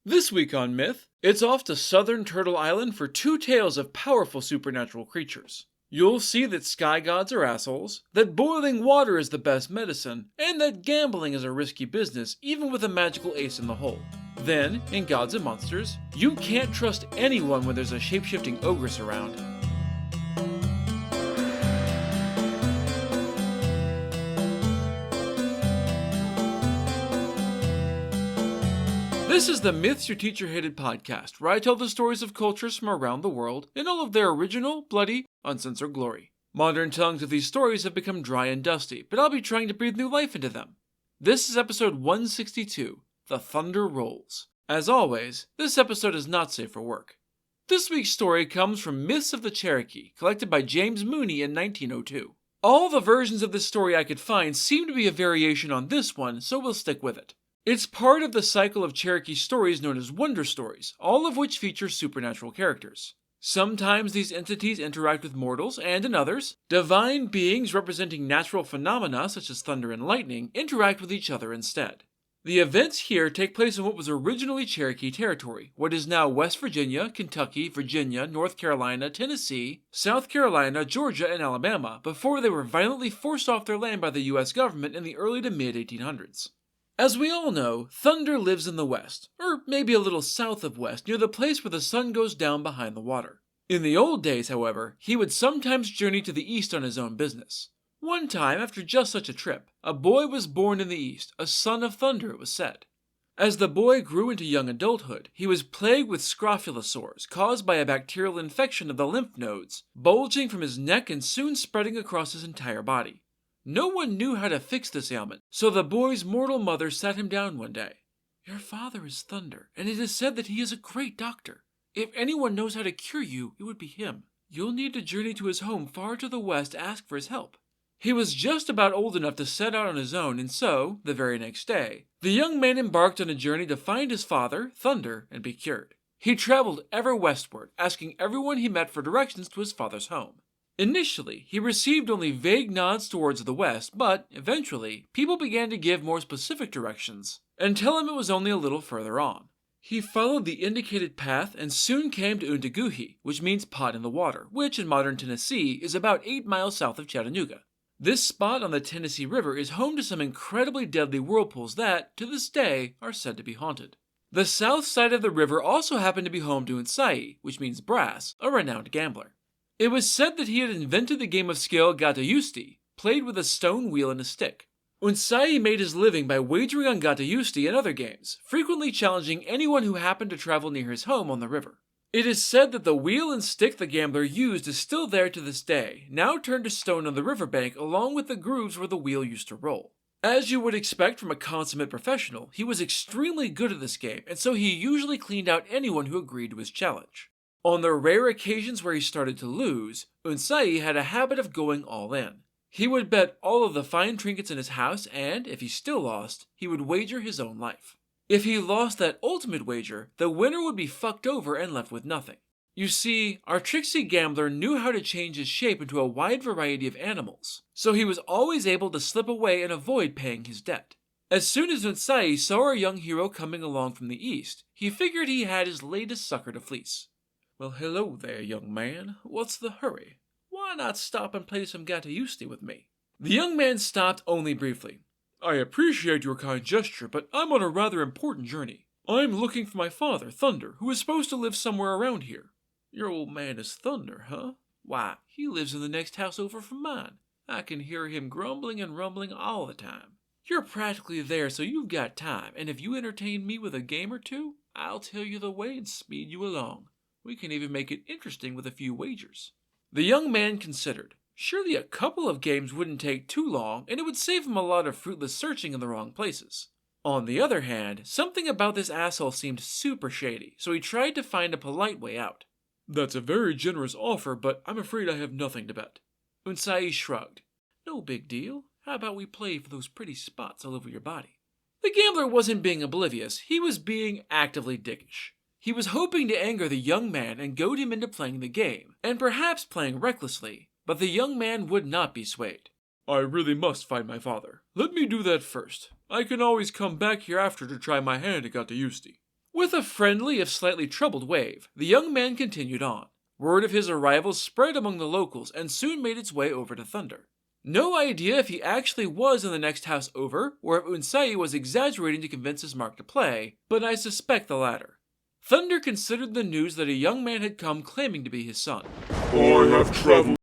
This week on Myth, it's off to southern Turtle Island for two tales of powerful supernatural creatures. You'll see that sky gods are assholes, that boiling water is the best medicine, and that gambling is a risky business even with a magical ace in the hole. Then, in Gods and Monsters, you can't trust anyone when there's a shapeshifting ogress around. This is the Myths Your Teacher Hated podcast, where I tell the stories of cultures from around the world in all of their original, bloody, uncensored glory. Modern tellings of these stories have become dry and dusty, but I'll be trying to breathe new life into them. This is episode 162, The Thunder Rolls. As always, this episode is not safe for work. This week's story comes from Myths of the Cherokee, collected by James Mooney in 1902. All the versions of this story I could find seem to be a variation on this one, so we'll stick with it. It's part of the cycle of Cherokee stories known as Wonder Stories, all of which feature supernatural characters. Sometimes these entities interact with mortals, and in others, divine beings representing natural phenomena such as thunder and lightning interact with each other instead. The events here take place in what was originally Cherokee territory, what is now West Virginia, Kentucky, Virginia, North Carolina, Tennessee, South Carolina, Georgia, and Alabama, before they were violently forced off their land by the US government in the early to mid-1800s. As we all know, thunder lives in the west, or maybe a little south of west, near the place where the sun goes down behind the water. In the old days, however, he would sometimes journey to the east on his own business. One time, after just such a trip, a boy was born in the east, a son of thunder, it was said. As the boy grew into young adulthood, he was plagued with scrofula sores caused by a bacterial infection of the lymph nodes, bulging from his neck and soon spreading across his entire body. No one knew how to fix this ailment, so the boy's mortal mother sat him down one day. "Your father is Thunder, and it is said that he is a great doctor. If anyone knows how to cure you, it would be him. You'll need to journey to his home far to the west to ask for his help." He was just about old enough to set out on his own, and so, the very next day, the young man embarked on a journey to find his father, Thunder, and be cured. He traveled ever westward, asking everyone he met for directions to his father's home. Initially, he received only vague nods towards the west, but eventually, people began to give more specific directions and tell him it was only a little further on. He followed the indicated path and soon came to Untaguhi, which means pot in the water, which in modern Tennessee is about 8 miles south of Chattanooga. This spot on the Tennessee River is home to some incredibly deadly whirlpools that, to this day, are said to be haunted. The south side of the river also happened to be home to Unsai, which means brass, a renowned gambler. It was said that he had invented the game of skill Gatayusti, played with a stone wheel and a stick. Unsai made his living by wagering on Gatayusti and other games, frequently challenging anyone who happened to travel near his home on the river. It is said that the wheel and stick the gambler used is still there to this day, now turned to stone on the riverbank along with the grooves where the wheel used to roll. As you would expect from a consummate professional, he was extremely good at this game, and so he usually cleaned out anyone who agreed to his challenge. On the rare occasions where he started to lose, Unsai had a habit of going all in. He would bet all of the fine trinkets in his house, and, if he still lost, he would wager his own life. If he lost that ultimate wager, the winner would be fucked over and left with nothing. You see, our tricksy gambler knew how to change his shape into a wide variety of animals, so he was always able to slip away and avoid paying his debt. As soon as Unsai saw our young hero coming along from the east, he figured he had his latest sucker to fleece. "Well, hello there, young man. What's the hurry? Why not stop and play some Gatayusti with me?" The young man stopped only briefly. "I appreciate your kind gesture, but I'm on a rather important journey. I'm looking for my father, Thunder, who is supposed to live somewhere around here." "Your old man is Thunder, huh? Why, he lives in the next house over from mine. I can hear him grumbling and rumbling all the time. You're practically there, so you've got time, and if you entertain me with a game or two, I'll tell you the way and speed you along. We can even make it interesting with a few wagers." The young man considered. Surely a couple of games wouldn't take too long, and it would save him a lot of fruitless searching in the wrong places. On the other hand, something about this asshole seemed super shady, so he tried to find a polite way out. "That's a very generous offer, but I'm afraid I have nothing to bet." Unsai shrugged. "No big deal. How about we play for those pretty spots all over your body?" The gambler wasn't being oblivious, he was being actively dickish. He was hoping to anger the young man and goad him into playing the game, and perhaps playing recklessly, but the young man would not be swayed. "I really must find my father. Let me do that first. I can always come back here after to try my hand at Gatayusti." With a friendly if slightly troubled wave, the young man continued on. Word of his arrival spread among the locals and soon made its way over to Thunder. No idea if he actually was in the next house over, or if Unsai was exaggerating to convince his mark to play, but I suspect the latter. Thunder considered the news that a young man had come claiming to be his son. I have traveled